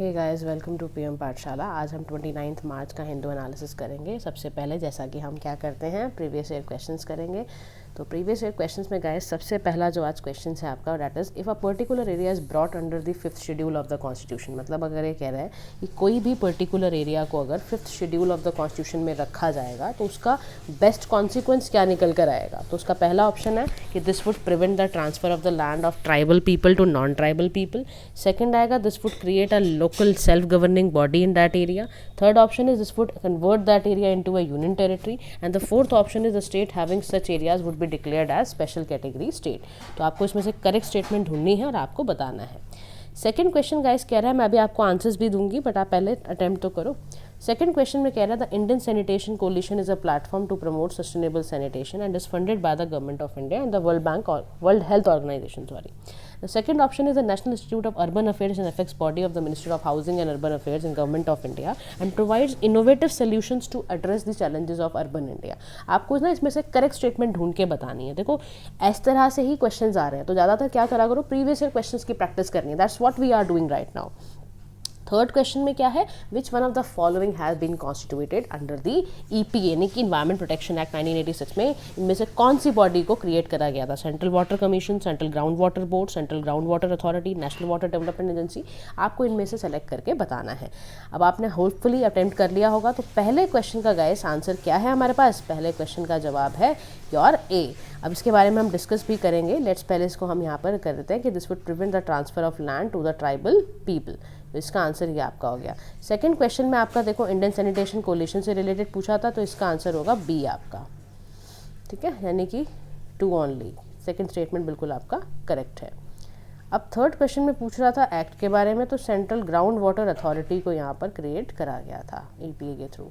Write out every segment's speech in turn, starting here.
Hey guys, welcome to PM Pathshala. आज हम 29 मार्च का हिंदू एनालिसिस करेंगे। सबसे पहले जैसा कि हम क्या करते हैं, प्रीवियस ईयर क्वेश्चंस करेंगे। तो प्रीवियस ईयर क्वेश्चंस में गाइस सबसे पहला जो आज क्वेश्चन है आपका, that is if a particular area is brought under the 5th schedule of the constitution. मतलब अगर ये कह रहा है कि कोई भी पर्टिकुलर एरिया को अगर 5th schedule of the constitution में रखा जाएगा तो उसका बेस्ट कॉन्सिक्वेंस क्या निकल कर आएगा। तो उसका पहला ऑप्शन है कि this would prevent the transfer of the land of tribal people to non tribal people. Second आएगा this would create a local self governing body in that area. Third option is this would convert that area into a union territory. And the fourth option is the state having such areas would be declared as special category state. तो आपको इसमें से correct statement ढूंढनी है और आपको बताना है। सेकंड क्वेश्चन गाइस कह रहा है, मैं अभी आपको आंसर्स भी दूंगी बट आप पहले अटेम्प्ट तो करो। सेकंड क्वेश्चन में कह रहा है the Indian sanitation coalition is a platform to promote sustainable sanitation and is funded by the government of India and the world health organization. The second option is the National Institute of Urban Affairs and affects body of the Ministry of Housing and Urban Affairs in Government of India and provides innovative solutions to address the challenges of urban India। आपको ना इसमें से correct statement ढूंढ के बतानी है। देखो इस तरह से ही क्वेश्चंस आ रहे हैं तो ज़्यादातर क्या करा करो, प्रीवियस ईयर क्वेश्चंस की प्रैक्टिस करनी है। That's what we are doing right now. Third question में क्या है, which one of the following has been constituted under the EPA यानी कि इन्वायरमेंट प्रोटेक्शन एक्ट 1986 में इनमें से कौन सी बॉडी को क्रिएट करा गया था। Central water commission, central ground water board, central ground water authority, national water development agency. आपको इनमें से सेलेक्ट करके बताना है। अब आपने होपफुली अटेम्प्ट कर लिया होगा। तो पहले क्वेश्चन का गाइस आंसर क्या है हमारे पास, पहले क्वेश्चन का जवाब है योर ए। अब इसके बारे में हम डिस्कस भी करेंगे। लेट्स पहले इसको हम यहाँ पर कर देते हैं कि this would prevent the transfer of land to the tribal people. तो इसका आंसर ये आपका हो गया। सेकंड क्वेश्चन में आपका देखो इंडियन सैनिटेशन कोलिशन से रिलेटेड पूछा था तो इसका आंसर होगा बी आपका, ठीक है, यानी कि 2 ओनली। सेकंड स्टेटमेंट बिल्कुल आपका करेक्ट है। अब थर्ड क्वेश्चन में पूछ रहा था एक्ट के बारे में, तो सेंट्रल ग्राउंड वाटर अथॉरिटी को यहाँ पर क्रिएट करा गया था ईपीए के थ्रू,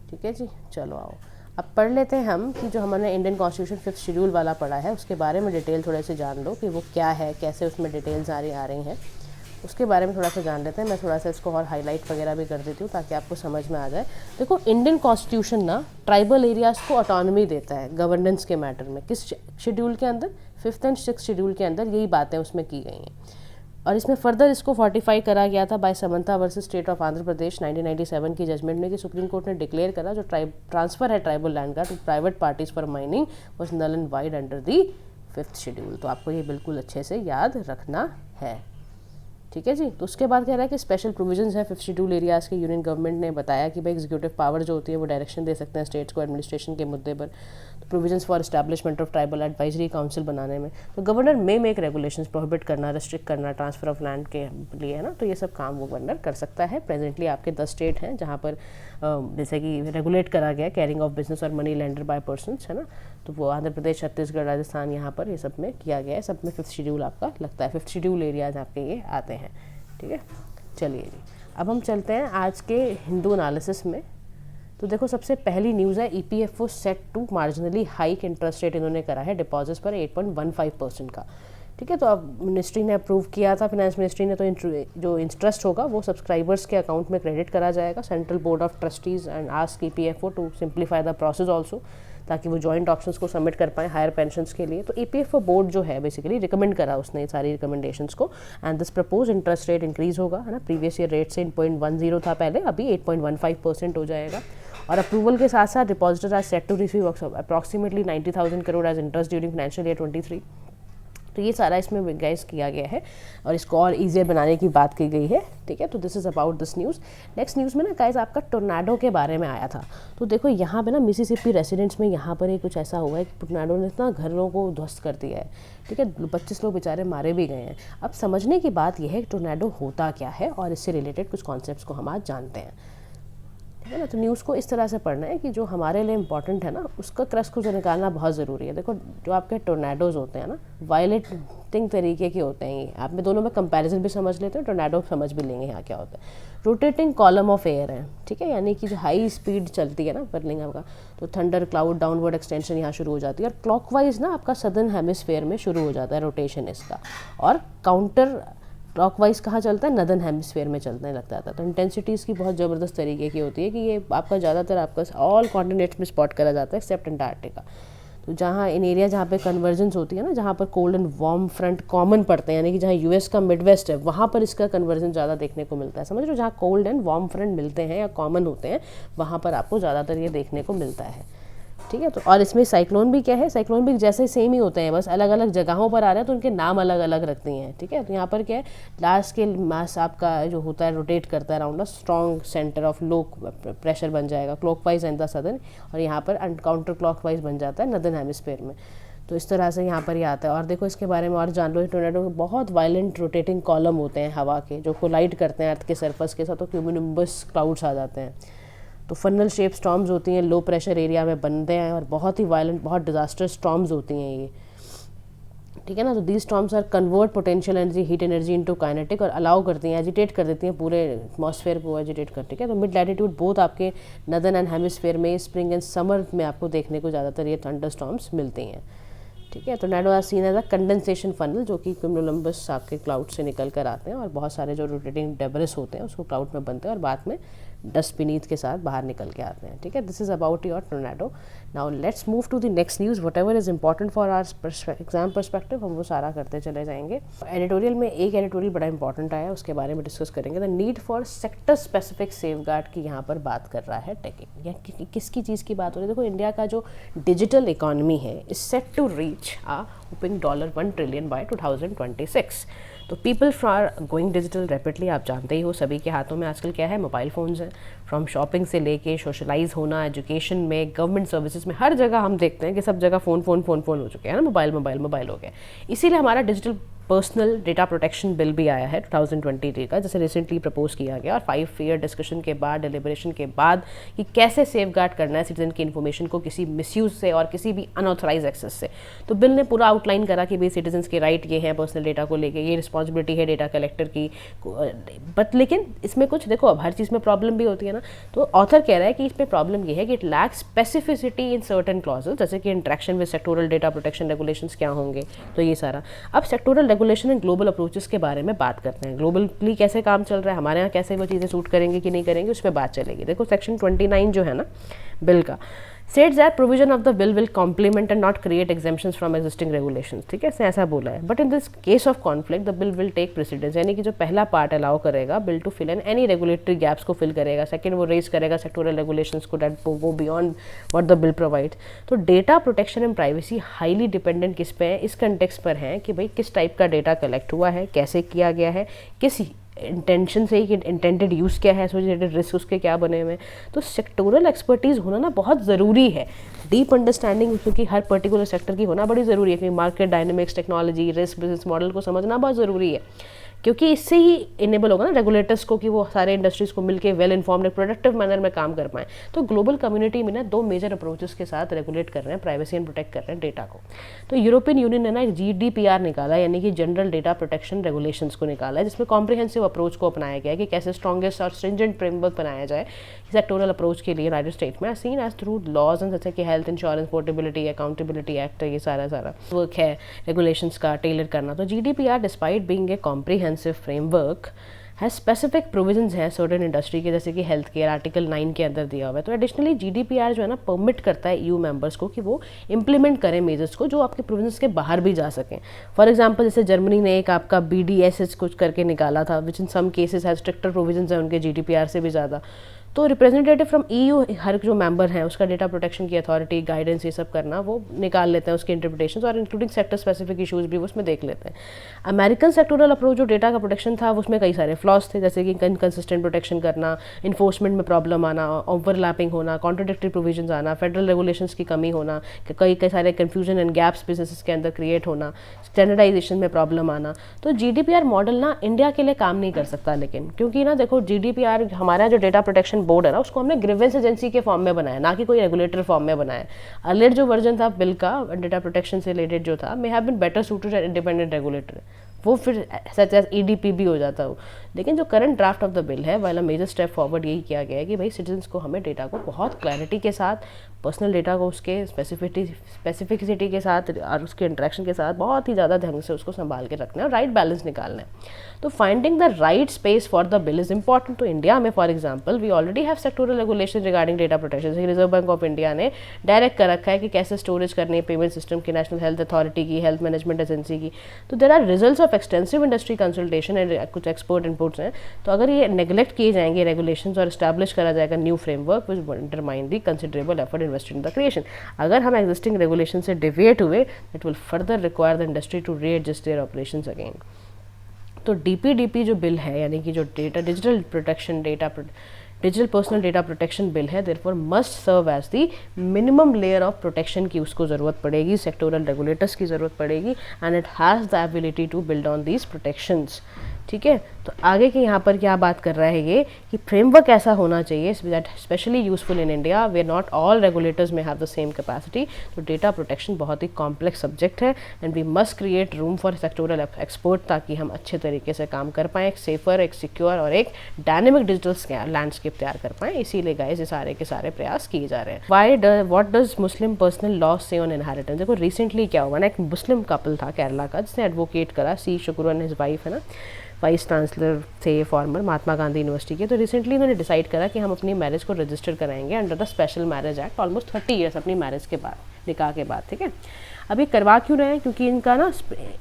ठीक है जी। चलो आओ अब पढ़ लेते हैं हम कि जो हमने इंडियन कॉन्स्टिट्यूशन 5th शेड्यूल वाला पढ़ा है उसके बारे में डिटेल थोड़े से जान लो कि वो क्या है, कैसे उसमें डिटेल्स आ रही हैं, उसके बारे में थोड़ा सा जान लेते हैं। मैं थोड़ा सा इसको और हाईलाइट वगैरह भी कर देती हूँ ताकि आपको समझ में आ जाए। देखो इंडियन कॉन्स्टिट्यूशन ना ट्राइबल एरियाज़ को ऑटोनॉमी देता है गवर्नेंस के मैटर में। किस शेड्यूल के अंदर, 5th एंड 6th शेड्यूल के अंदर यही बातें उसमें की गई हैं। और इसमें फर्दर इसको फोर्टिफाई करा गया था by Samatha versus state of Andhra Pradesh 1997 की जजमेंट में कि सुप्रीम कोर्ट ने डिक्लेयर करा जो ट्रांसफर है ट्राइबल लैंड का to private parties for mining was null and void under the 5th schedule. तो आपको ये बिल्कुल अच्छे से याद रखना है, ठीक है जी। तो उसके बाद कह रहा है कि स्पेशल प्रोविजंस है 5th शेड्यूल एरियाज़ के। यूनियन गवर्नमेंट ने बताया कि भाई एग्जीक्यूटिव पावर जो होती है वो डायरेक्शन दे सकते हैं स्टेट्स को एडमिनिस्ट्रेशन के मुद्दे पर। तो provisions for establishment of tribal advisory council बनाने में, तो गवर्नर में मेक रेगुलेशंस प्रोहिबिट करना, रिस्ट्रिक्ट करना ट्रांसफर ऑफ लैंड के लिए, है ना। तो ये सब काम वो गवर्नर कर सकता है। प्रेजेंटली आपके 10 स्टेट हैं जहाँ पर जैसे कि रेगुलेट करा गया कैरिंग ऑफ बिजनेस और मनी लेंडर बाय पर्सनस, है ना। तो वो आंध्र प्रदेश, छत्तीसगढ़, राजस्थान यहाँ पर ये सब में किया गया है। सब में 5th शेड्यूल आपका लगता है। 5th शेड्यूल एरियाज आपके ये आते हैं, ठीक है। चलिए जी अब हम चलते हैं आज के हिंदू एनालिसिस में। तो देखो सबसे पहली न्यूज़ है EPFO set to marginally hike interest rate इन्होंने करा है डिपॉजिट्स पर 8.15% का, ठीक है। तो अब मिनिस्ट्री ने अप्रूव किया था, फाइनेंस मिनिस्ट्री ने, तो जो इंटरेस्ट होगा वो सब्सक्राइबर्स के अकाउंट में क्रेडिट करा जाएगा। Central board of trustees and ask EPFO to simplify the process also, ताकि वो जॉइंट ऑप्शंस को सबमिट कर पाएँ हायर पेंशंस के लिए। तो ईपीएफओ बोर्ड जो है बेसिकली रिकमेंड करा उसने सारी रिकमेंडेशंस को, and this propose interest rate increase होगा, है ना। प्रीवियस ईयर रेट से 8.10 था पहले, अभी 8.15% हो जाएगा। और अप्रूवल के साथ साथ depositor are set to receive approximately 90,000 crore as interest during financial year 23। तो ये सारा इसमें गाइस किया गया है और इसको और ईजियर बनाने की बात की गई है, ठीक है। तो this is about this news. Next news में ना गाइस आपका टोर्नाडो के बारे में आया था। तो देखो यहाँ पे ना मिसिसिपी रेसिडेंट्स में यहाँ पर ही कुछ ऐसा हुआ है कि टोर्नाडो ने इतना घरों को ध्वस्त कर दिया है, ठीक है। 25 लोग बेचारे मारे भी गए हैं। अब समझने की बात यह है कि टोर्नाडो होता क्या है और इससे रिलेटेड कुछ कॉन्सेप्ट्स को हम आज जानते हैं, ठीक है ना। तो न्यूज़ को इस तरह से पढ़ना है कि जो हमारे लिए इंपॉर्टेंट है ना उसका क्रक्स को जो निकालना बहुत ज़रूरी है। देखो जो आपके टोर्नाडोज होते हैं ना वायलेटिंग तरीके के होते हैं। ये आप में दोनों में कंपैरिजन भी समझ लेते हैं, टोर्नाडो समझ भी लेंगे यहाँ क्या होता है। रोटेटिंग कॉलम ऑफ एयर है, ठीक है, यानी कि जो हाई स्पीड चलती है ना बर्लिंग का, तो थंडर क्लाउड डाउनवर्ड एक्सटेंशन यहाँ शुरू हो जाती है और क्लॉकवाइज ना आपका सदर्न हेमिस्फेयर में शुरू हो जाता है रोटेशन इसका, और काउंटर क्लॉकवाइज कहाँ चलता है, नदर्न हेमिस्फेयर में चलने लगता था। तो इंटेंसिटी इसकी बहुत ज़बरदस्त तरीके की होती है कि ये आपका ज़्यादातर आपका ऑल कॉन्टिनेंट्स में स्पॉट करा जाता है एक्सेप्ट अंटार्कटिका। तो जहाँ इन एरिया जहाँ पे कन्वर्जेंस होती है ना, जहाँ पर cold and warm front common पड़ते हैं, यानी कि जहाँ यूएस का मिडवेस्ट है वहाँ पर इसका कन्वर्जन ज़्यादा देखने को मिलता है। समझ रहे हो, जहाँ कोल्ड एंड वार्म फ्रंट मिलते हैं या कॉमन होते हैं वहाँ पर आपको ज़्यादातर ये देखने को मिलता है। ठीक है, तो और इसमें साइक्लोन भी क्या है, साइक्लोन भी जैसे सेम ही होते हैं, बस अलग अलग जगहों पर आ रहे हैं तो उनके नाम अलग अलग रखती हैं। ठीक है, तो यहाँ पर क्या है, लार्ज स्केल मास आपका जो होता है रोटेट करता है around a strong centre of low pressure बन जाएगा क्लॉकवाइज एंड द सदर्न, और यहाँ पर काउंटर क्लॉकवाइज बन जाता है नदर्न हेमिस्फीयर में। तो इस तरह से यहाँ पर ही आता है। और देखो इसके बारे में और जान लो, टोर्नेडो के बहुत वायलेंट रोटेटिंग कॉलम होते हैं हवा के, जो कोलाइड करते हैं अर्थ के सरफेस के साथ, तो क्यूमुनिम्बस क्लाउड्स आ जाते हैं। तो फनल शेप स्टॉर्म्स होती हैं, लो प्रेशर एरिया में बनते हैं और बहुत ही वायलेंट, बहुत डिजास्टर्स स्टॉर्म्स होती हैं ये। ठीक है ना, तो these storms are convert potential energy, heat energy into kinetic, और अलाउ करती हैं, एजिटेट कर देती हैं पूरे एटमॉस्फेयर को, एजिटेट कर। ठीक है, तो मिड लैटिट्यूड बोथ आपके नदर्न एंड हेमिस्फेयर में स्प्रिंग एंड समर में आपको देखने को ज़्यादातर ये थंडर स्टॉर्म्स मिलती हैं। ठीक है, tornado are seen as a condensation funnel, जो कि क्यूमुलम्बस आपके क्लाउड से निकल कर आते हैं और बहुत सारे जो रोटेटिंग डेब्रिस होते हैं उसको क्लाउड में बनते हैं और बाद में डस्ट बीनीथ के साथ बाहर निकल के आते हैं। ठीक है, this is about your tornado. Now let's move to the next news, whatever is important for our exam perspective, हम वो सारा करते चले जाएंगे। एडिटोरियल में एक एडिटोरियल बड़ा इंपॉर्टेंट आया, उसके बारे में डिस्कस करेंगे। The need for sector specific safeguard की यहाँ पर बात कर रहा है टेकिंग, या किसकी चीज़ की बात हो रही है। देखो इंडिया का जो डिजिटल इकॉनमी है is set to reach a whopping $1 trillion by 2026। तो people are going digital rapidly, आप जानते ही हो सभी के हाथों में आजकल क्या है, मोबाइल फ़ोन्स हैं। फ्रॉम शॉपिंग से लेके सोशलाइज होना, एजुकेशन में, गवर्नमेंट सर्विसेज में, हर जगह हम देखते हैं कि सब जगह फ़ोन हो चुके हैं ना, मोबाइल हो गया। इसीलिए हमारा digital personal data protection bill भी आया है 2023 का, जैसे रिसेंटली प्रपोज किया गया, और 5 ईयर डिस्कशन के बाद, डिलिबरेशन के बाद, कि कैसे सेफगार्ड करना है सिटीजन की इन्फॉर्मेशन को किसी मिसयूज से और किसी भी अनऑथराइज एक्सेस से। तो बिल ने पूरा आउटलाइन करा कि भाई सिटीजन्स के राइट ये हैं, पर्सनल डेटा को लेके ये रिस्पॉन्सिबिलिटी है डेटा कलेक्टर की। बट लेकिन इसमें कुछ देखो, अब हर चीज़ में प्रॉब्लम भी होती है ना, तो ऑथर कह रहा है कि इसमें प्रॉब्लम ये है कि it lacks specificity in certain clauses, जैसे कि interaction with sectoral data protection regulations क्या होंगे, तो ये सारा। अब sectoral regulation and global approaches के बारे में बात करते हैं। ग्लोबली कैसे काम चल रहा है, हमारे यहाँ कैसे वो चीज़ें सूट करेंगे कि नहीं करेंगे, उस पर बात चलेगी। देखो सेक्शन 29 जो है ना बिल का, sets that provision of the bill will complement and not create exemptions from existing regulations. ठीक है, ऐसा बोला है। But in this case of conflict the bill will take precedence, यानी कि जो पहला पार्ट अलाउ करेगा bill to fill in any regulatory gaps को फिल करेगा। सेकंड वो रेज करेगा सेक्टोरल रेगुलेशंस को दैट वो beyond what the bill provides. तो data protection and privacy highly dependent किस पे है, इस कंटेक्स्ट पर है कि भाई किस टाइप का डेटा कलेक्ट हुआ है, कैसे किया गया है, किस इंटेंशन से ही, कि इंटेंडेड यूज़ क्या है, एसोसिएटेड रिस्क उसके क्या बने हुए हैं। तो सेक्टोरल एक्सपर्टीज़ होना ना बहुत ज़रूरी है, डीप अंडरस्टैंडिंग क्योंकि हर पर्टिकुलर सेक्टर की होना बड़ी ज़रूरी है, क्योंकि market dynamics, technology, risk, business model को समझना बहुत ज़रूरी है, क्योंकि इससे ही इनेबल होगा ना रेगुलेटर्स को कि वो सारे इंडस्ट्रीज़ को मिलकर वेल इन्फॉर्म्ड प्रोडक्टिव मैनर में काम कर पाएँ। तो ग्लोबल कम्युनिटी में ना 2 मेजर अप्रोचेस के साथ रेगुलेट कर रहे हैं प्राइवेसी एंड प्रोटेक्ट कर रहे हैं डेटा को। तो यूरोपियन यूनियन ने ना एक GDPR निकाला, यानी कि जनरल डेटा प्रोटेक्शन रेगुलेशंस को निकाला है, जिसमें कॉम्प्रिहेंसिव अप्रोच को अपनाया गया है कि कैसे स्ट्रॉन्गेस्ट और स्ट्रिंजेंट फ्रेमवर्क बनाया जाए सेक्टोरल अप्रोच के लिए यूनाइटेड स्टेट में, seen as through laws and जैसे कि health insurance, portability, accountability act, ये सारा वर्क है रेगुलेशंस का टेलर करना। तो GDPR despite being a comprehensive framework है स्पेसिफिक प्रोविजंस हैं सर्टेन इंडस्ट्री के, जैसे कि हेल्थ केयर आर्टिकल 9 के अंदर दिया हुआ है। तो एडिशनली GDPR जो है ना परमिट करता है EU मेंबर्स को कि वो इंप्लीमेंट करें मेजर्स को जो आपके प्रोविजंस के बाहर भी जा सकें। फॉर एग्जांपल जैसे जर्मनी ने एक आपका BDSS कुछ करके निकाला था, which in some cases has stricter provisions हैं उनके GDPR से भी ज़्यादा। तो रिप्रेजेंटेटिव फ्रॉम EU हर जो मेंबर हैं उसका डेटा प्रोटेक्शन की अथॉरिटी, गाइडेंस, ये सब करना वो निकाल लेते हैं उसके इंटरप्रिटेशंस, और इंक्लूडिंग सेक्टर स्पेसिफिक इशूज़ भी उसमें देख लेते हैं। अमेरिकन सेक्टोरल अप्रोच जो डेटा का प्रोटेक्शन था उसमें कई सारे फ्लॉज थे, जैसे कि इनकंसिस्टेंट प्रोटेक्शन करना, इन्फोर्समेंट में प्रॉब्लम आना, ओवरलैपिंग होना, कॉन्ट्राडिक्टरी प्रोविजंस आना, फेडरल रेगुलेशंस की कमी होना, कई सारे कन्फ्यूजन एंड गैप्स बिजनेसेस के अंदर क्रिएट होना, स्टैंडर्डाइजेशन में प्रॉब्लम आना। तो GDPR मॉडल ना इंडिया के लिए काम नहीं कर सकता, लेकिन क्योंकि ना देखो GDPR हमारा जो डेटा प्रोटेक्शन बोर्ड है ना उसको हमने ग्रीवेंस एजेंसी के फॉर्म में बनाया, ना कि कोई रेगुलेटर फॉर्म में बनाया। अर्लियर जो वर्जन था बिल का डेटा प्रोटेक्शन से रिलेटेड जो था, may have been better suited and independent regulator, वो फिर सच एज EDP भी हो जाता हो। लेकिन जो current draft of the bill है वाला मेजर स्टेप फॉरवर्ड यही किया गया है कि भाई सिटीजन्स को हमें डेटा को बहुत क्लैरिटी के साथ पर्सनल डेटा को उसके स्पेसिफिसिटी के साथ और उसके इंटरेक्शन के साथ बहुत ही ज़्यादा ढंग से उसको संभाल के रखना है और राइट बैलेंस निकालना है। तो finding the right space for the bill is important. तो इंडिया में for example we already have sectoral regulation regarding data protection. Reserve Bank of India ने डायरेक्ट कर रखा है कि कैसे स्टोरेज करनी है पेमेंट सिस्टम की, नेशनल हेल्थ अथॉरिटी की, हेल्थ मैनेजमेंट एजेंसी की। तो there are results of extensive industry consultation and कुछ एक्सपर्ट इनपुट्स हैं। तो अगर ये नेग्लेक्ट किए जाएंगे रेगुलेशंस और इस्टेब्लिश करा जाएगा new framework which undermine the considerable effort invested in the creation. अगर हम एग्जिस्टिंग रेगुलेशन से डिविएट हुए it will further require the industry to readjust their operations again. तो DPDP जो बिल है यानी कि जो digital personal data protection bill है therefore must serve as the minimum layer of protection की उसको ज़रूरत पड़ेगी, सेक्टोरल रेगुलेटर्स की ज़रूरत पड़ेगी and it has the ability to build on these protections. ठीक है, तो आगे के यहाँ पर क्या बात कर रहा है ये कि फ्रेमवर्क ऐसा होना चाहिए that specially useful in India where not all regulators में हैव द सेम कैपेसिटी। तो डेटा प्रोटेक्शन बहुत ही कॉम्प्लेक्स सब्जेक्ट है and we must create room for sectoral expert ताकि हम अच्छे तरीके से काम कर पाएँ, एक सेफर, एक सिक्योर और एक डायनेमिक डिजिटल लैंडस्केप तैयार कर पाएँ। इसीलिए गाइस ये सारे के सारे प्रयास किए जा रहे हैं। What does Muslim personal law से ऑन इनहेरिटेंस। देखो रिसेंटली क्या हुआ ना, एक मुस्लिम कपल था केरला का जिसने एडवोकेट करा, सी शुक्र हिज वाइफ है ना, वाइस चांसलर थे फॉर्मर महात्मा गांधी यूनिवर्सिटी के। तो रिसेंटली उन्होंने डिसाइड करा कि हम अपनी मैरिज को रजिस्टर कराएंगे under the special marriage act almost 30 years अपनी मैरिज के बाद, निकाह के बाद। ठीक है, अब ये करवा क्यों रहे हैं, क्योंकि इनका ना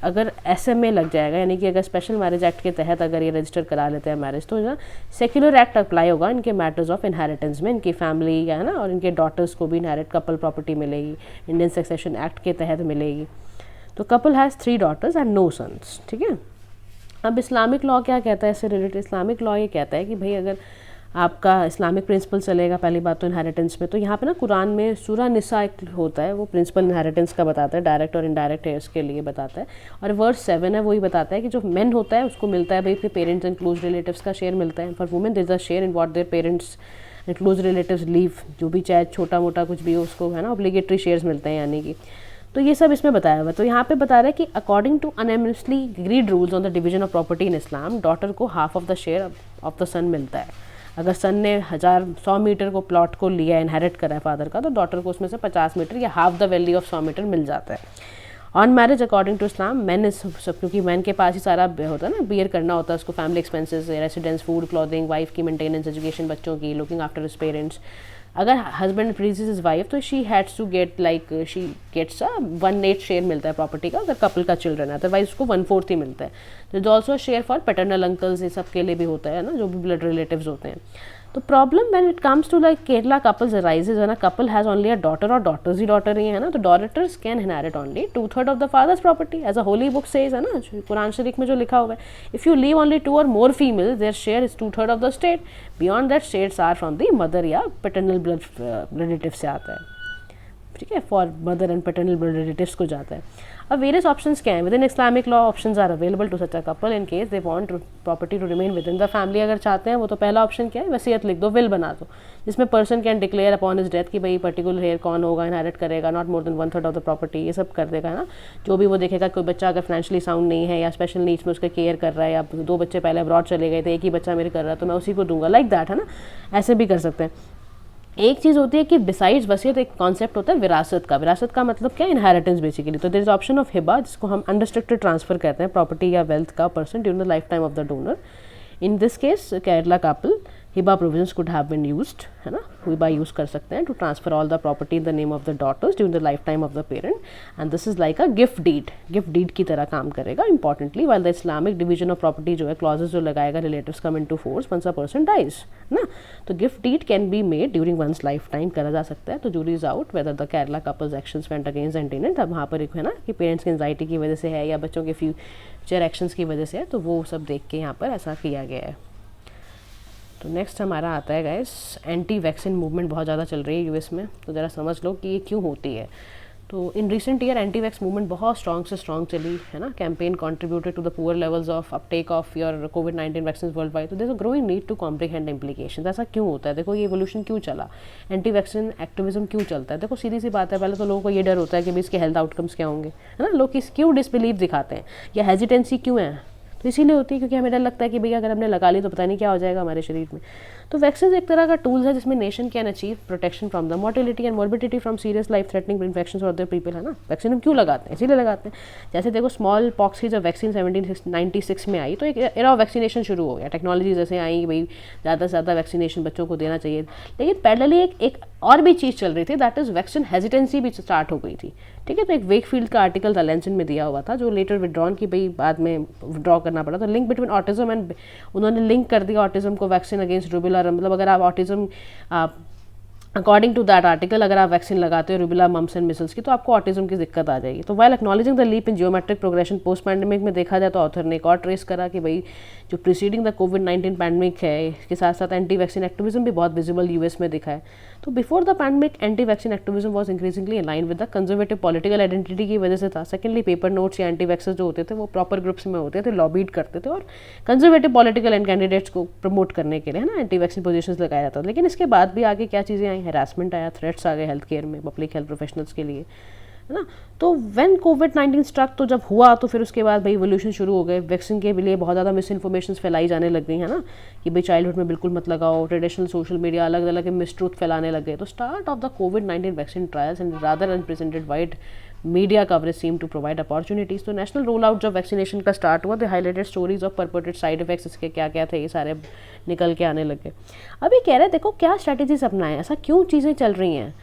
अगर SMA लग जाएगा यानी कि अगर स्पेशल मैरिज एक्ट के तहत अगर ये रजिस्टर करा लेते हैं मैरिज तो ना सेक्युलर एक्ट अप्लाई होगा इनके मैटर्स ऑफ इनहेरिटेंस में, इनकी फैमिली है ना और इनके डॉटर्स को भी इनहेरिट कपल प्रॉपर्टी मिलेगी, इंडियन सक्सेशन एक्ट के तहत मिलेगी। तो couple has 3 daughters and no sons. ठीक है, अब इस्लामिक लॉ क्या कहता है इससे रिलेटेड, इस्लामिक लॉ ये कहता है कि भाई अगर आपका इस्लामिक प्रिंसिपल चलेगा पहली बात तो इनहेरिटेंस में, तो यहाँ पे ना कुरान में सूरा निसा एक होता है वो प्रिंसिपल इनहेरिटेंस का बताता है, डायरेक्ट और इनडायरेक्ट हेयर्स के लिए बताता है। और वर्स 7 है वही बताता है कि जो मेन होता है उसको मिलता है भाई फिर पेरेंट्स एंड क्लोज रिलेटिव्स का शेयर मिलता है। For women there is a share in what their parents and close relatives leave, जो भी चाहे छोटा मोटा कुछ भी हो उसको है ना ऑब्लिगेटरी शेयर्स मिलते हैं यानी कि। तो ये सब इसमें बताया हुआ है। तो यहाँ पे बता रहा है कि according to unanimously agreed rules on the division of property in Islam, daughter को half of the share of the son मिलता है। अगर सन ने 100 मीटर को प्लॉट को लिया इनहेरिट करा है फादर का, तो डॉटर को उसमें से 50 मीटर या half the value of 100 metre मिल जाता है। On marriage according to Islam man is सब, क्योंकि मैन के पास ही सारा होता है ना, बियर करना होता है उसको, family expenses, residence, food, clothing, wife की मेंटेनेंस, एजुकेशन बच्चों की, लुकिंग आफ्टर हिज पेरेंट्स। अगर हस्बैंड प्लीजेस हिज वाइफ तो she has to get like she gets 1/8 share मिलता है प्रॉपर्टी का अगर कपल का चिल्ड्रन है, अदरवाइज उसको 1/4 ही मिलता है। तो is also share for paternal uncles, ये सब के लिए भी होता है ना जो भी ब्लड रिलेटिव्स होते हैं। तो problem when it comes to like Kerala couples arises when a couple has only a daughter और डॉटर्स ही डॉटर ही है ना, तो daughters can inherit only 2/3 of the father's property as a holy book says है ना, कुरान शरीफ में जो लिखा हुआ है। इफ यू लीव ओनली 2 और more females their share is 2/3 of the estate, beyond that shares are from the mother या paternal blood relative से आता है। ठीक है, for mother and paternal blood relatives को जाता है। अब वेरियस ऑप्शंस क्या हैं within Islamic law, options are available to such a couple in case they want property to remain within the family. अगर चाहते हैं वो तो पहला ऑप्शन क्या है, वसीयत लिख दो, विल बना दो, जिसमें person can declare upon his death कि भाई पर्टिकुलर हेयर कौन होगा, इनहेरिट करेगा, not more than 1/3 of the property, ये सब कर देगा ना। जो भी वो देखेगा कोई बच्चा अगर फाइनेंशियली साउंड नहीं है या स्पेशल नीड्स में उसका केयर कर रहा है, या 2 बच्चे पहले अब्रॉड चले गए थे, एक ही बच्चा मेरे कर रहा है तो मैं उसी को दूंगा, लाइक दैट है ना, ऐसे भी कर सकते हैं। एक चीज़ होती है कि बिसाइड्स वसीयत एक कॉन्सेप्ट होता है विरासत का। विरासत का मतलब क्या है, इनहेरिटेंस बेसिकली। तो there is option of hiba, जिसको हम अनरिस्ट्रिक्टेड ट्रांसफर कहते हैं, प्रॉपर्टी या वेल्थ का person during the life time of the donor. In this case Kerala couple hiba provisions could have been used है ना, हिबा यूज़ कर सकते हैं to transfer all the property in the name of the daughters during the life time of the parent, and this is like a gift deed, gift deed की तरह काम करेगा importantly. While the Islamic division of property जो है clauses जो लगाएगा relatives come into force once a person dies ना, तो gift deed can be made during one's life time करा जा सकता है। तो jury is out whether the Kerala couples actions went against the intendant. अब वहाँ पर एक है ना कि पेरेंट्स की एंजाइटी की वजह से है या बच्चों के फ्यूचर एक्शंस की वजह से है, तो वो सब देख के यहाँ पर ऐसा किया गया है। तो नेक्स्ट हमारा आता है गाइस, एंटी वैक्सीन मूवमेंट बहुत ज़्यादा चल रही है यूएस में, तो ज़रा समझ लो कि ये क्यों होती है। तो in recent year anti vax movement बहुत स्ट्रॉन्ग से स्ट्रॉन्ग चली है ना, campaign contributed to the poor levels of uptake of your कोविड-19 वैक्सीन वर्ल्ड वाइड। तो there is a growing need to comprehend implications. ऐसा क्यों होता है, देखो ये एवोल्यूशन क्यों चला, एंटी वैक्सीन एक्टिविज्म क्यों चलता है। देखो सीधी सी बात है, पहले तो लोगों को ये डर होता है कि भाई इसके हेल्थ आउटकम्स क्या होंगे है ना, लोग क्यों डिसबिलीव दिखाते हैं या हेजिटेंसी क्यों है तो इसीलिए होती है क्योंकि हमें डर लगता है कि भैया अगर हमने लगा ली तो पता नहीं क्या हो जाएगा हमारे शरीर में। तो वैक्सीन एक तरह का टूल्स है जिसमें nation can achieve protection from the mortality and morbidity from serious life threatening infection और अदर पीपल, है ना। वैक्सीन हम क्यों लगाते हैं, इसीलिए लगाते हैं। जैसे देखो स्मॉल पॉक्स की जब वैक्सीन 1796 में आई तो एक एरा ऑफ वैक्सीनेशन शुरू हो गया, टेक्नोलॉजी जैसे आई भाई ज़्यादा से ज़्यादा वैक्सीनेशन बच्चों को देना चाहिए। लेकिन पैरेलली एक और भी चीज़ चल रही थी, दैट इज़ वैक्सीन हेजिटेंसी भी स्टार्ट हो गई थी, ठीक है। तो एक वेकफील्ड का आर्टिकल था लेंसन में दिया हुआ था जो लेटर विड्रॉन की भाई बाद में विड्रॉ करना पड़ा। तो लिंक बिटवीन ऑटिज्म एंड, उन्होंने लिंक कर दिया ऑटिज्म को वैक्सीन अगेंस्ट रूबेला, मतलब अगर आप autism according to that article अगर आप वैक्सीन लगाते हो रूबेला, मम्स एंड मिसल्स की, तो आपको ऑटिज्म की दिक्कत आ जाएगी। तो while acknowledging the leap in geometric progression post pandemic में देखा जाए तो ऑथर ने एक और ट्रेस करा कि भाई जो प्रीसीडिंग द कोविड-19 पैंडेमिक है इसके साथ साथ एंटी वैक्सीन एक्टिविज्म भी बहुत विजिबल यूएस में दिखा है। तो before the pandemic anti vaccine activism was increasingly in line with the conservative political identity की वजह से था। सेकेंडली पेपर नोट्स या एंटी वैक्सर्स जो होते थे वो प्रॉपर ग्रुप्स में होते थे, लॉबीड करते थे और कंजर्वेटिव पॉलिटिकल एंड कैंडिडेट्स को प्रमोट करने के लिए, है ना, एंटी वैक्सीन पोजीशंस लगाया जाता था। लेकिन इसके बाद भी आगे क्या चीज़ें आई, हैरासमेंट आया, थ्रेट्स आ गए हेल्थ केयर में, पब्लिक हेल्थ प्रोफेशनल्स के लिए, है ना। तो व्हेन कोविड-19 स्ट्रक, तो जब हुआ तो फिर उसके बाद भाई इवोल्यूशन शुरू हो गए, वैक्सीन के लिए बहुत ज़्यादा मिस इन्फॉर्मेशन फैलाई जाने लग गई, है ना, कि भाई चाइल्डहुड में बिल्कुल मत लगाओ, ट्रेडिशनल सोशल मीडिया अलग अलग मिसट्रूथ फैलाने लग गए। तो स्टार्ट ऑफ द कोविड-19 vaccine trials and rather unprecedented wide media coverage seem to provide opportunities. तो नेशनल रोल आउट जब वैक्सीनेशन का स्टार्ट हुआ, the highlighted stories of purported side effects, इसके क्या क्या थे ये सारे निकल के आने लगे। अभी कह रहे हैं देखो क्या स्ट्रैटेजीज अपनाएं, ऐसा क्यों चीज़ें चल रही हैं,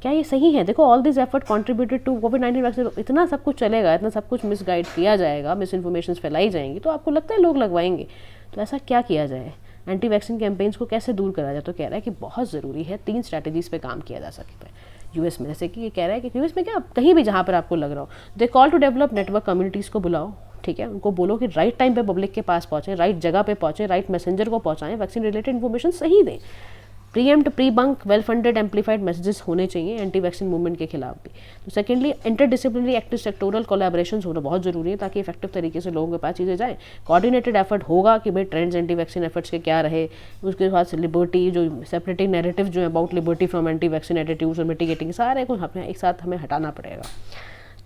क्या ये सही है। देखो all this effort contributed to कोविड-19 वैक्सीन, इतना सब कुछ चलेगा, इतना सब कुछ मिसगाइड किया जाएगा, मिस इन्फॉर्मेशन फैलाई जाएंगी, तो आपको लगता है लोग लगवाएंगे। तो ऐसा क्या किया जाए, एंटी वैक्सीन कैंपेन्स को कैसे दूर करा जाए। तो कह रहा है कि बहुत ज़रूरी है 3 स्ट्रैटेजीज़ पे काम किया जा सकता है यूएस में। जैसे कि ये कह रहा है कि यूएस में क्या कहीं भी जहाँ पर आपको लग रहा हो, they call to develop network communities को बुलाओ, ठीक है, उनको बोलो कि राइट टाइम पे पब्लिक के पास पहुँचे, राइट जगह पे पहुँचे, राइट मैसेंजर को पहुँचाएं, वैक्सीन रिलेटेड इन्फॉर्मेशन सही दें, pre-empt pre bunk well funded amplified messages होने चाहिए एंटी वैक्सीन मूवमेंट के खिलाफ भी। तो secondly interdisciplinary active sectoral collaboration होना बहुत जरूरी है ताकि इफेक्टिव तरीके से लोगों के पास चीज़ें जाएँ। कोऑर्डिनेटेड एफर्ट होगा कि भाई ट्रेंड्स एंटी वैक्सीन एफर्ट्स के क्या रहे, उसके बाद लिबर्टी जो सेपरेटिंग नैरेटिव जो है about liberty from anti vaccine attitudes और मिटिगेटिंग, सारे को हमें एक साथ हमें हटाना पड़ेगा।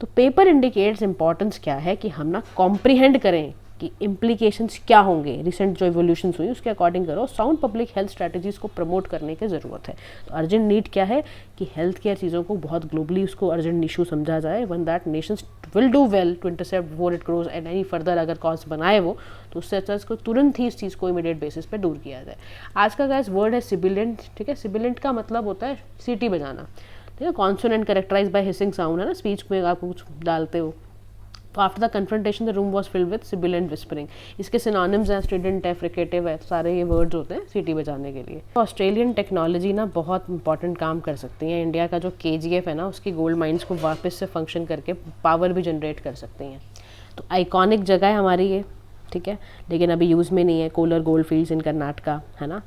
तो पेपर इंडिकेट्स इंपॉर्टेंस क्या है कि हम ना कॉम्प्रीहेंड करें कि इम्प्लीकेशंस क्या होंगे, रिसेंट जो इवोल्यूशन हुई उसके अकॉर्डिंग करो, साउंड पब्लिक हेल्थ स्ट्रैटेजीज़ को प्रमोट करने की ज़रूरत है। तो अर्जेंट नीड क्या है कि हेल्थ केयर चीज़ों को बहुत ग्लोबली उसको अर्जेंट इशू समझा जाए, one that nations will do well to intercept before it grows and any further अगर कॉज बनाए वो, तो उससे अच्छा इसको तुरंत ही इस चीज़ को इमीडिएट बेसिस पे दूर किया जाए। आज का गैस वर्ड है सिबिलेंट, ठीक है, सिबिलेंट का मतलब होता है सीटी बजाना, ठीक है, consonant characterize by hissing sound, है ना, स्पीच में आप कुछ डालते हो। तो after the confrontation the room was filled with sibilant whispering, इसके सिनोनिम्स हैं स्टूडेंट है, फ्रिकेटिव है, तो सारे ये वर्ड्स होते हैं सीटी बजाने के लिए। तो ऑस्ट्रेलियन टेक्नोलॉजी ना बहुत इंपॉर्टेंट काम कर सकती हैं, इंडिया का जो KGF है ना उसकी गोल्ड माइंस को वापस से फंक्शन करके पावर भी जनरेट कर सकती हैं। तो आइकॉनिक जगह है हमारी ये, ठीक है, लेकिन अभी यूज़ में नहीं है, Kolar gold fields in Karnataka, है ना।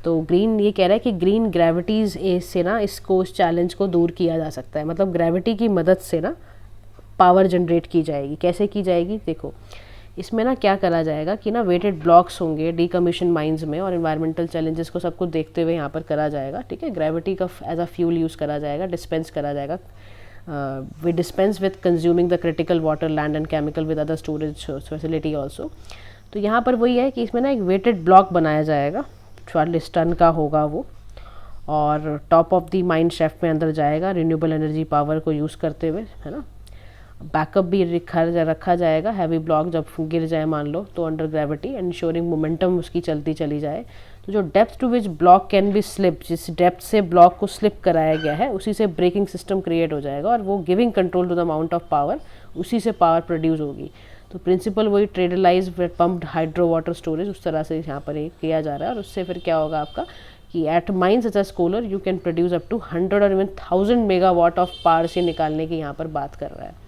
तो ग्रीन ये कह रहा है कि ग्रीन ग्रेविटीज़ से ना इसको इस चैलेंज को दूर किया जा सकता है, मतलब ग्रेविटी की मदद से ना पावर जनरेट की जाएगी। कैसे की जाएगी, देखो इसमें ना क्या करा जाएगा कि ना वेटेड ब्लॉक्स होंगे डीकमीशन माइंस में और इन्वायरमेंटल चैलेंजेस को सबको देखते हुए यहाँ पर करा जाएगा, ठीक है। ग्रेविटी का एज अ फ्यूल यूज़ करा जाएगा, डिस्पेंस करा जाएगा, we dispense with consuming the critical water land and chemical with other storage facility also. तो यहाँ पर वही है कि इसमें ना एक वेटेड ब्लॉक बनाया जाएगा, 40 टन का होगा वो, और top of the mine shaft में अंदर जाएगा रिन्यूएबल एनर्जी पावर को यूज़ करते हुए, है ना। बैकअप भी रखा जाएगा, हैवी ब्लॉक जब गिर जाए मान लो तो अंडर ग्रेविटी, इंश्योरिंग मोमेंटम उसकी चलती चली जाए। तो जो depth to which block can be slip, जिस डेप्थ से ब्लॉक को स्लिप कराया गया है उसी से ब्रेकिंग सिस्टम क्रिएट हो जाएगा और वो giving control to the amount of power, उसी से पावर प्रोड्यूस होगी। तो प्रिंसिपल वही ट्रेडलाइज पम्प्ड हाइड्रो वाटर स्टोरेज उस तरह से यहाँ पर किया जा रहा है। और उससे फिर क्या होगा आपका कि at mines such as Kolar you can produce up to 100 और इवन 1000 मेगावाट ऑफ पावर से निकालने की यहाँ पर बात कर रहा है।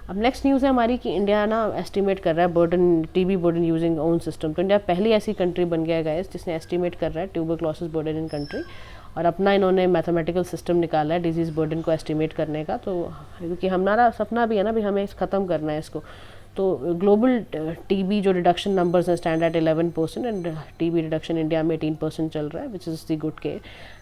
अब नेक्स्ट न्यूज़ है हमारी कि इंडिया ना एस्टिमेट कर रहा है burden TB burden using own system. तो इंडिया पहली ऐसी कंट्री बन गया है जिसने एस्टिमेट कर रहा है ट्यूबरक्लोसिस बर्डन इन कंट्री, और अपना इन्होंने मैथमेटिकल सिस्टम निकाला है डिजीज़ बर्डन को एस्टिमेट करने का। तो क्योंकि हमारा सपना भी है ना भी हमें ख़त्म करना है इसको, तो ग्लोबल टीबी जो रिडक्शन नंबर्स हैं stand at 11% and TB reduction India में 18% चल रहा है, which is the good care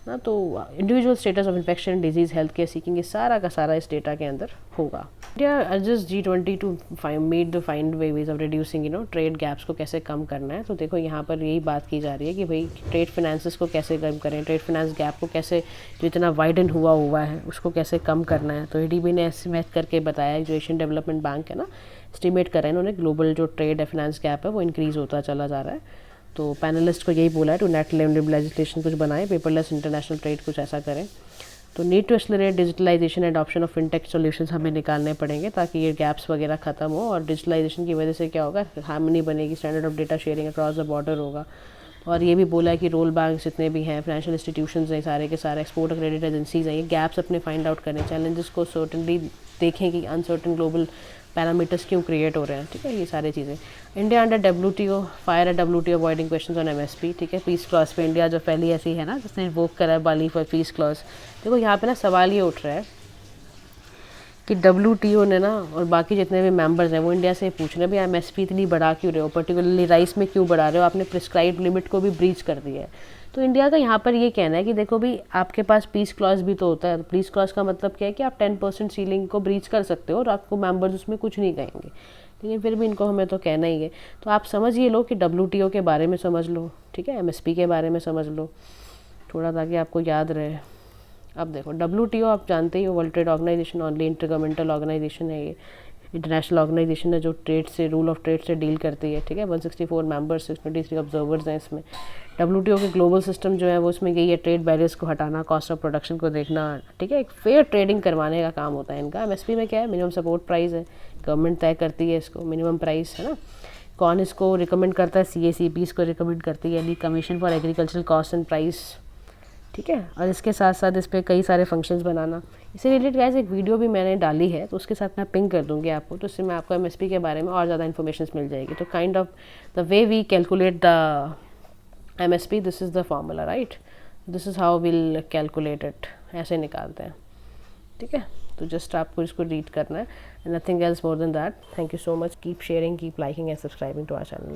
ना। तो individual status of infection, disease, health care seeking, ये सारा का सारा इस डेटा के अंदर होगा। India urges G20 to made the find ways of reducing trade gaps को कैसे कम करना है। तो देखो यहाँ पर यही बात की जा रही है कि भाई ट्रेड फिनेंसेस को कैसे कम करें, ट्रेड फिनेंस गैप को कैसे, जो इतना वाइडन हुआ है उसको कैसे कम करना है। तो ADB ने एस्टिमेट करके बताया, जो एशियन डेवलपमेंट बैंक है ना, एस्टिमेट करा है इन्होंने, ग्लोबल जो ट्रेड फाइनेंस गैप है वो इंक्रीज़ होता चला जा रहा है। तो पैनलिस्ट को यही बोला है टू नेट लेजिस्लेशन कुछ बनाए, पेपरलेस इंटरनेशनल ट्रेड कुछ ऐसा करें। तो need to accelerate digitalisation and option of fintech solutions हमें निकालने पड़ेंगे ताकि ये गैप्स वगैरह ख़त्म हो। और डिजिटलाइजेशन की वजह से क्या होगा, हार्मनी बनेगी, standard of data sharing across the border होगा। और ये भी बोला है कि रोल बैंक जितने भी हैं, फाइनेंशियल इंस्टीट्यूशंस हैं, सारे के सारे एक्सपोर्ट क्रेडिट एजेंसीज हैं, ये गैप्स अपने फाइंड आउट करें, चैलेंजेस को सर्टनली देखें कि अनसर्टन ग्लोबल पैरामीटर्स क्यों क्रिएट हो रहे हैं। ठीक है, ये सारी चीज़ें। India under WTO, fire eight WTO avoiding questions on MSP। ठीक है, पीस क्लॉज पे इंडिया जो पहली ऐसी है ना जिसने इन्वोक करा है बाली फॉर पीस क्लॉज। देखो यहाँ पे ना सवाल ये उठ रहा है कि WTO ने ना और बाकी जितने भी मेंबर्स हैं वो इंडिया से पूछ रहे हैं भाई MSP इतनी बढ़ा क्यों रहे हो, पर्टिकुलरली राइस में क्यों बढ़ा रहे हो, आपने प्रिस्क्राइब लिमिट को भी ब्रीच कर दिया है। तो इंडिया का यहाँ पर ये कहना है कि देखो भाई आपके पास पीस क्लॉज भी तो होता है। पीस क्लॉज का मतलब क्या है कि आप 10% सीलिंग को ब्रीच कर सकते हो और आपको मेंबर्स उसमें कुछ नहीं कहेंगे, लेकिन फिर भी इनको हमें तो कहना ही है। तो आप समझ ये लो कि WTO के बारे में समझ लो, ठीक है, MSP के बारे में समझ लो थोड़ा, ताकि आपको याद रहे। अब देखो WTO आप जानते ही हो, world trade organisation, only intergovernmental organisation है ये, इंटरनेशनल ऑर्गेनाइजेशन है जो ट्रेड से, रूल ऑफ ट्रेड से डील करती है। ठीक है, 164 मेंबर्स, 623 ऑब्जर्वर्स हैं इसमें। WTO के ग्लोबल सिस्टम जो है वो उसमें यही है, ट्रेड बैरियर्स को हटाना, कॉस्ट ऑफ प्रोडक्शन को देखना। ठीक है, एक फेयर ट्रेडिंग करवाने का काम होता है इनका। MSP में क्या है, मिनिमम सपोर्ट प्राइस है, गवर्नमेंट तय करती है इसको, मिनिमम प्राइस है ना। कौन इसको रिकमेंड करता है, CACP इसको रिकमेंड करती है, यानी commission for agricultural cost and price. ठीक है, और इसके साथ साथ इस पर कई सारे फंक्शंस बनाना। इससे रिलेटेड गाइस एक वीडियो भी मैंने डाली है, तो उसके साथ मैं पिंग कर दूंगी आपको, तो इससे मैं आपको MSP के बारे में और ज़्यादा इन्फॉर्मेशन मिल जाएगी। तो kind of the way we calculate the MSP, this is the formula, right, this is how will calculate it, ऐसे निकालते हैं। ठीक है, तो जस्ट आपको इसको रीड करना है, nothing else more than that. Thank you so much, keep sharing, keep liking and subscribing to our channel.